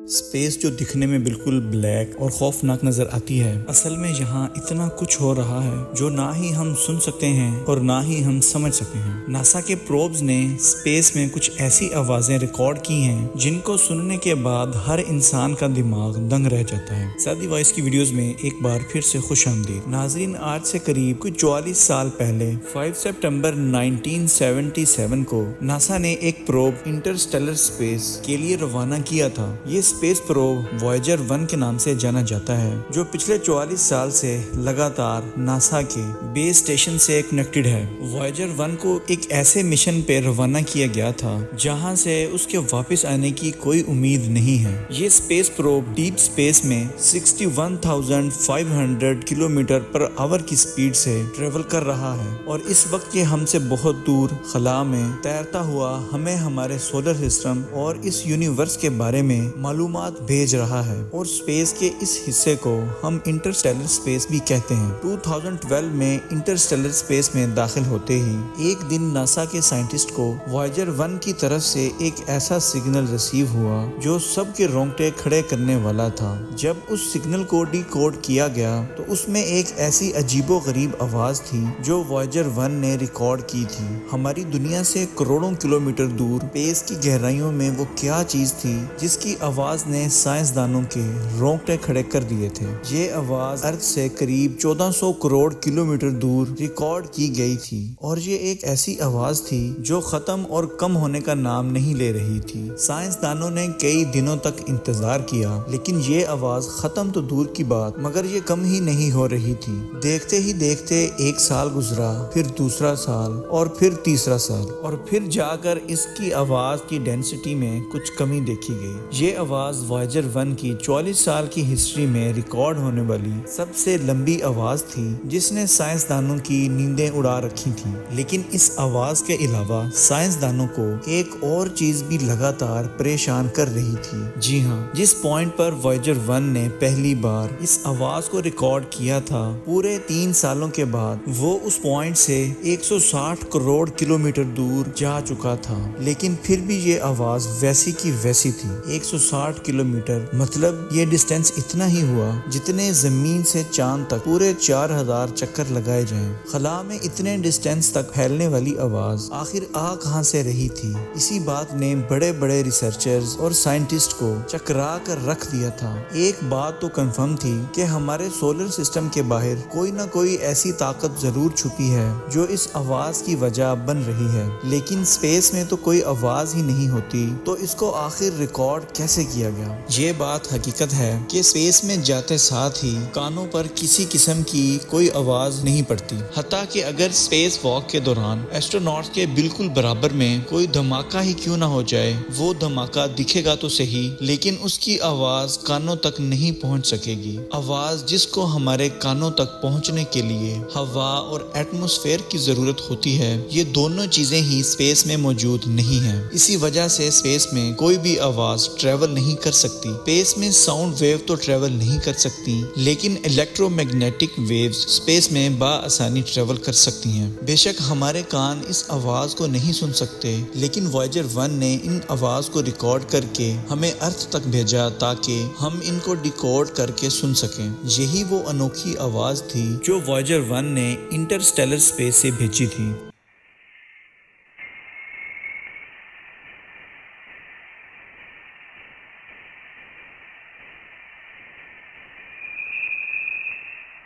Space جو دکھنے میں بالکل بلیک اور خوفناک نظر آتی ہے، اصل میں یہاں اتنا کچھ ہو رہا ہے جو نہ ہی ہم سن سکتے ہیں اور نہ ہی ہم سمجھ سکتے ہیں۔ ناسا کے پروبز نے اسپیس میں کچھ ایسی آوازیں ریکارڈ کی ہیں جن کو سننے کے بعد ہر انسان کا دماغ دنگ رہ جاتا ہے۔ سادی وائس کی ویڈیوز میں ایک بار پھر سے خوش آمدید ناظرین۔ آج سے قریب کچھ 44 سال پہلے 5 سپٹمبر 1977 کو ناسا نے ایک پروب انٹرسٹیلر اسپیس کے لیے روانہ کیا تھا۔ یہ اسپیس پروب وائجر 1 کے نام سے جانا جاتا ہے، جو پچھلے 44 سال سے لگاتار ناسا کے بیس اسٹیشن سے کنیکٹڈ ہے۔ وائجر 1 کو ایک ایسے مشن پہ روانہ کیا گیا تھا جہاں سے اس کے واپس آنے کی کوئی امید نہیں ہے۔ یہ اسپیس پروب ڈیپ اسپیس میں 61,500 کلومیٹر پر آور کی سپیڈ سے ٹریول کر رہا ہے، اور اس وقت یہ ہم سے بہت دور خلا میں تیرتا ہوا ہمیں ہمارے سولر سسٹم اور اس یونیورس کے بارے میں معلومات بھیج رہا ہے۔ اور اسپیس کے اس حصے کو ہم انٹرسٹیلر اسپیس بھی کہتے ہیں۔ 2012 میں انٹرسٹیلر اسپیس میں داخل ہوتے ہی ایک دن ناسا کے سائنٹسٹ کو وائجر 1 کی طرف سے ایک ایسا سگنل ریسیو ہوا جو سب کے رونگٹے کھڑے کرنے والا تھا۔ جب اس سگنل کو ڈی کوڈ کیا گیا تو اس میں ایک ایسی عجیب و غریب آواز تھی جو وائجر 1 نے ریکارڈ کی تھی۔ ہماری دنیا سے کروڑوں کلومیٹر دور اسپیس کی گہرائیوں میں وہ کیا چیز تھی جس کی آواز نے سائنسدانوں کے رونگٹے کھڑے کر دیے تھے؟ یہ آواز ارتھ سے قریب 1400 کروڑ کلومیٹر دور ریکارڈ کی گئی تھی، اور یہ ایک ایسی آواز تھی جو ختم اور کم ہونے کا نام نہیں لے رہی تھی۔ سائنسدانوں نے کئی دنوں تک انتظار کیا، لیکن یہ آواز ختم تو دور کی بات مگر یہ کم ہی نہیں ہو رہی تھی۔ دیکھتے ہی دیکھتے ایک سال گزرا، پھر دوسرا سال، اور پھر تیسرا سال، اور پھر جا کر اس کی آواز کی ڈینسٹی میں کچھ کمی دیکھی گئی۔ یہ آواز وائجر 1 کی 44 سال کی ہسٹری میں ریکارڈ ہونے والی سب سے لمبی آواز تھی جس نے سائنسدانوں کی نیندیں اڑا رکھی تھیں۔ لیکن اس آواز کے علاوہ سائنسدانوں کو ایک اور چیز بھی لگاتار پریشان کر رہی تھی۔ جی ہاں، جس پوائنٹ پر وائجر 1 نے پہلی بار اس آواز کو ریکارڈ کیا تھا، پورے 3 سالوں کے بعد وہ اس پوائنٹ سے 160 کروڑ کلومیٹر دور جا چکا تھا، لیکن پھر بھی یہ آواز ویسی کی ویسی تھی۔ 160 کلومیٹر مطلب یہ ڈسٹینس اتنا ہی ہوا جتنے زمین سے چاند تک پورے 4000 چکر لگائے جائیں۔ خلا میں اتنے ڈسٹینس تک پھیلنے والی آواز آخر آ کہاں سے رہی تھی؟ اسی بات نے بڑے بڑے ریسرچرز اور سائنٹسٹ کو چکرا کر رکھ دیا تھا۔ ایک بات تو کنفرم تھی کہ ہمارے سولر سسٹم کے باہر کوئی نہ کوئی ایسی طاقت ضرور چھپی ہے جو اس آواز کی وجہ بن رہی ہے، لیکن اسپیس میں تو کوئی آواز ہی نہیں ہوتی، تو اس کو آخر ریکارڈ کیسے کیا گیا؟ یہ بات حقیقت ہے کہ اسپیس میں جاتے ساتھ ہی کانوں پر کسی قسم کی کوئی آواز نہیں پڑتی، حتیٰ کہ اگر اسپیس واک کے دوران ایسٹروناٹس کے بالکل برابر میں کوئی دھماکہ ہی کیوں نہ ہو جائے، وہ دھماکہ دکھے گا تو صحیح، لیکن اس کی آواز کانوں تک نہیں پہنچ سکے گی۔ آواز جس کو ہمارے کانوں تک پہنچنے کے لیے ہوا اور ایٹماسفیئر کی ضرورت ہوتی ہے، یہ دونوں چیزیں ہی اسپیس میں موجود نہیں ہیں۔ اسی وجہ سے اسپیس میں کوئی بھی آواز ٹریول نہیں کر سکتی۔ اسپیس میں ساؤنڈ ویو تو ٹریول نہیں کر سکتی، لیکن الیکٹرو میگنیٹک ویوز اسپیس میں بآسانی ٹریول کر سکتی ہیں۔ بے شک ہمارے کان اس آواز کو نہیں سن سکتے، لیکن وائجر 1 نے ان آواز کو ریکارڈ کر کے ہمیں ارتھ تک بھیجا تاکہ ہم ان کو ڈیکوڈ کر کے سن سکیں۔ یہی وہ انوکھی آواز تھی جو وائجر 1 نے انٹرسٹیلر اسپیس سے بھیجی تھی۔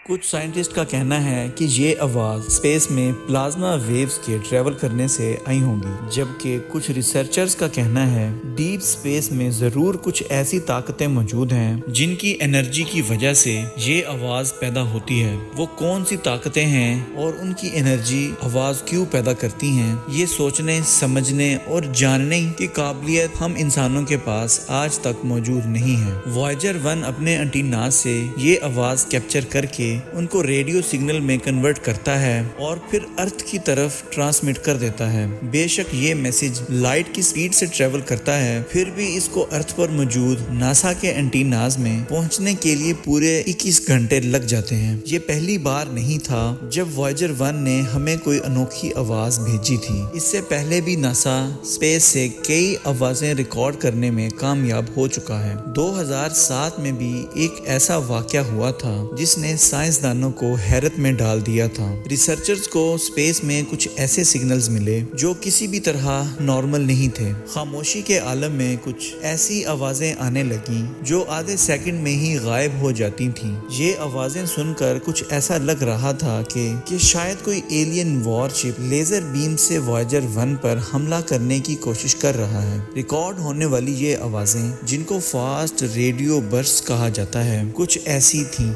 کچھ سائنٹسٹ کا کہنا ہے کہ یہ آواز اسپیس میں پلازما ویوز کے ٹریول کرنے سے آئی ہوں گی، جبکہ کچھ ریسرچرز کا کہنا ہے ڈیپ اسپیس میں ضرور کچھ ایسی طاقتیں موجود ہیں جن کی انرجی کی وجہ سے یہ آواز پیدا ہوتی ہے۔ وہ کون سی طاقتیں ہیں اور ان کی انرجی آواز کیوں پیدا کرتی ہیں، یہ سوچنے، سمجھنے اور جاننے کی قابلیت ہم انسانوں کے پاس آج تک موجود نہیں ہے۔ وائجر 1 اپنے انٹیناز سے یہ آواز کیپچر کر کے ان کو ریڈیو سگنل میں کنورٹ کرتا ہے اور پھر ارتھ کی طرف ٹرانسمٹ کر دیتا ہے۔ بے شک یہ میسج لائٹ کی سپیڈ سے ٹریول کرتا ہے، پھر بھی اس کو ارتھ پر موجود ناسا کے اینٹیناز میں پہنچنے کے لیے پورے 21 گھنٹے لگ جاتے ہیں۔ یہ پہلی بار نہیں تھا جب وائجر 1 نے ہمیں کوئی انوکھی آواز بھیجی تھی۔ اس سے پہلے بھی ناسا اسپیس سے کئی آوازیں ریکارڈ کرنے میں کامیاب ہو چکا ہے۔ 2007 میں بھی ایک ایسا واقعہ ہوا تھا جس نے سائنسدانوں کو حیرت میں ڈال دیا تھا۔ ریسرچرز کو اسپیس میں کچھ ایسے سگنلز ملے جو کسی بھی طرح نارمل نہیں تھے۔ خاموشی کے عالم میں کچھ ایسی آوازیں آنے لگیں جو آدھے سیکنڈ میں ہی غائب ہو جاتی تھیں۔ یہ آوازیں سن کر کچھ ایسا لگ رہا تھا کہ شاید کوئی ایلین وار شپ لیزر بیم سے وائجر 1 پر حملہ کرنے کی کوشش کر رہا ہے۔ ریکارڈ ہونے والی یہ آوازیں، جن کو فاسٹ ریڈیو برسٹ کہا جاتا ہے، کچھ ایسی تھیں۔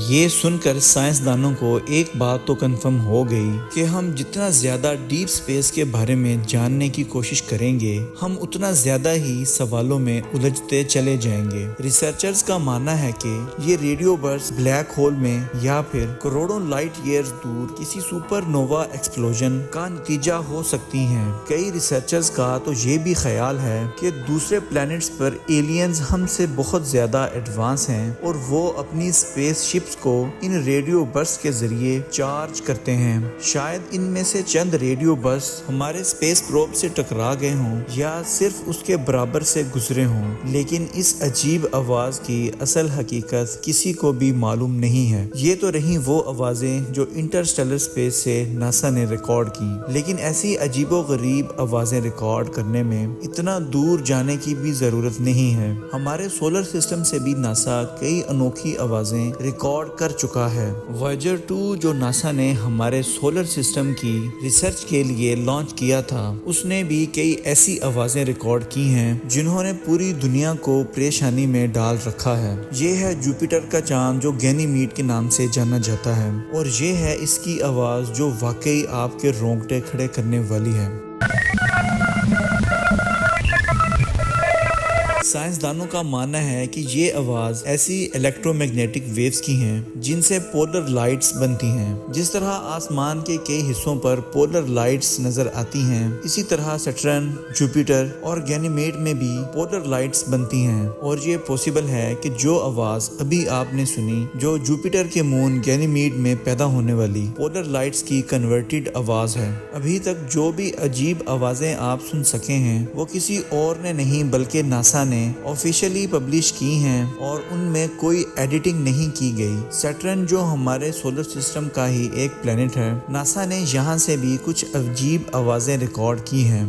یہ سن کر سائنسدانوں کو ایک بات تو کنفرم ہو گئی کہ ہم جتنا زیادہ ڈیپ اسپیس کے بارے میں جاننے کی کوشش کریں گے، ہم اتنا زیادہ ہی سوالوں میں الجھتے چلے جائیں گے۔ ریسرچرز کا ماننا ہے کہ یہ ریڈیو برس بلیک ہول میں یا پھر کروڑوں لائٹ ایئرز دور کسی سپر نووا ایکسپلوژن کا نتیجہ ہو سکتی ہیں۔ کئی ریسرچرز کا تو یہ بھی خیال ہے کہ دوسرے پلانٹس پر ایلینز ہم سے بہت زیادہ ایڈوانس ہیں اور وہ اپنی اسپیس شپس کو ان ریڈیو برس کے ذریعے چارج کرتے ہیں۔ شاید ان میں سے چند ریڈیو برس ہمارے اسپیس پروب سے ٹکرا گئے ہوں یا صرف اس کے برابر سے گزرے ہوں، لیکن اس عجیب آواز کی اصل حقیقت کسی کو بھی معلوم نہیں ہے۔ یہ تو رہیں وہ آوازیں جو انٹرسٹیلر اسپیس سے ناسا نے ریکارڈ کی، لیکن ایسی عجیب و غریب آوازیں ریکارڈ کرنے میں اتنا دور جانے کی بھی ضرورت نہیں ہے۔ ہمارے سولر سسٹم سے بھی ناسا کئی انوکھی آوازیں ریکارڈ کر چکا ہے۔ وائجر 2 جو ناسا نے ہمارے سولر سسٹم کی ریسرچ کے لیے لانچ کیا تھا، اس نے بھی کئی ایسی آوازیں ریکارڈ کی ہیں جنہوں نے پوری دنیا کو پریشانی میں ڈال رکھا ہے۔ یہ ہے جوپیٹر کا چاند جو گینی میڈ کے نام سے جانا جاتا ہے، اور یہ ہے اس کی آواز جو واقعی آپ کے رونگٹے کھڑے کرنے والی ہے۔ سائنسدانوں کا ماننا ہے کہ یہ آواز ایسی الیکٹرو میگنیٹک ویوز کی ہیں جن سے پولر لائٹس بنتی ہیں۔ جس طرح آسمان کے کئی حصوں پر پولر لائٹس نظر آتی ہیں، اسی طرح سیٹرن، جوپیٹر اور گینیمیڈ میں بھی پولر لائٹس بنتی ہیں، اور یہ پوسیبل ہے کہ جو آواز ابھی آپ نے سنی، جو جوپیٹر کے مون گینیمیڈ میں پیدا ہونے والی پولر لائٹس کی کنورٹڈ آواز ہے۔ ابھی تک جو بھی عجیب آوازیں آپ سن سکے ہیں، وہ کسی اور نے نہیں بلکہ ناسا نے آفیشلی پبلش کی ہیں، اور ان میں کوئی ایڈیٹنگ نہیں کی گئی۔ سیٹرن جو ہمارے سولر سسٹم کا ہی ایک پلانٹ ہے، ناسا نے یہاں سے بھی کچھ عجیب آوازیں ریکارڈ کی ہیں۔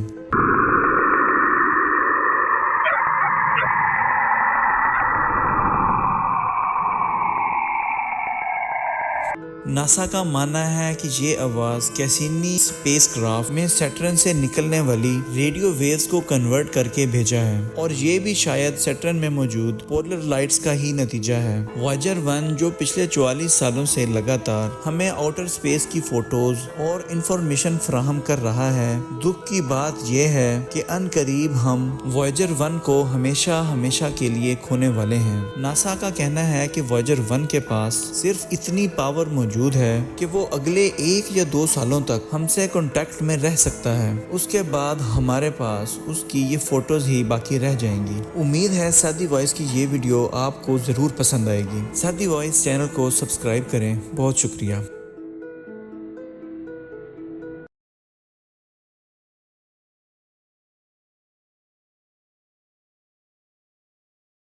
ناسا کا ماننا ہے کہ یہ آواز کیسینی اسپیس کرافٹ میں سیٹرن سے نکلنے والی ریڈیو ویوز کو کنورٹ کر کے بھیجا ہے، اور یہ بھی شاید سیٹرن میں موجود پولر لائٹس کا ہی نتیجہ ہے۔ وائجر 1 جو پچھلے 44 سالوں سے لگاتار ہمیں آؤٹر اسپیس کی فوٹوز اور انفارمیشن فراہم کر رہا ہے، دکھ کی بات یہ ہے کہ ان قریب ہم وائجر 1 کو ہمیشہ کے لیے کھونے والے ہیں۔ ناسا کا کہنا ہے کہ وائجر 1 کے پاس صرف اتنی پاور موجود ہے کہ وہ اگلے 1 یا 2 سالوں تک ہم سے کانٹیکٹ میں رہ سکتا ہے۔ اس کے بعد ہمارے پاس اس کی یہ فوٹوز ہی باقی رہ جائیں گی۔ امید ہے سادی وائس کی یہ ویڈیو آپ کو ضرور پسند آئے گی۔ سادی وائس چینل کو سبسکرائب کریں۔ بہت شکریہ۔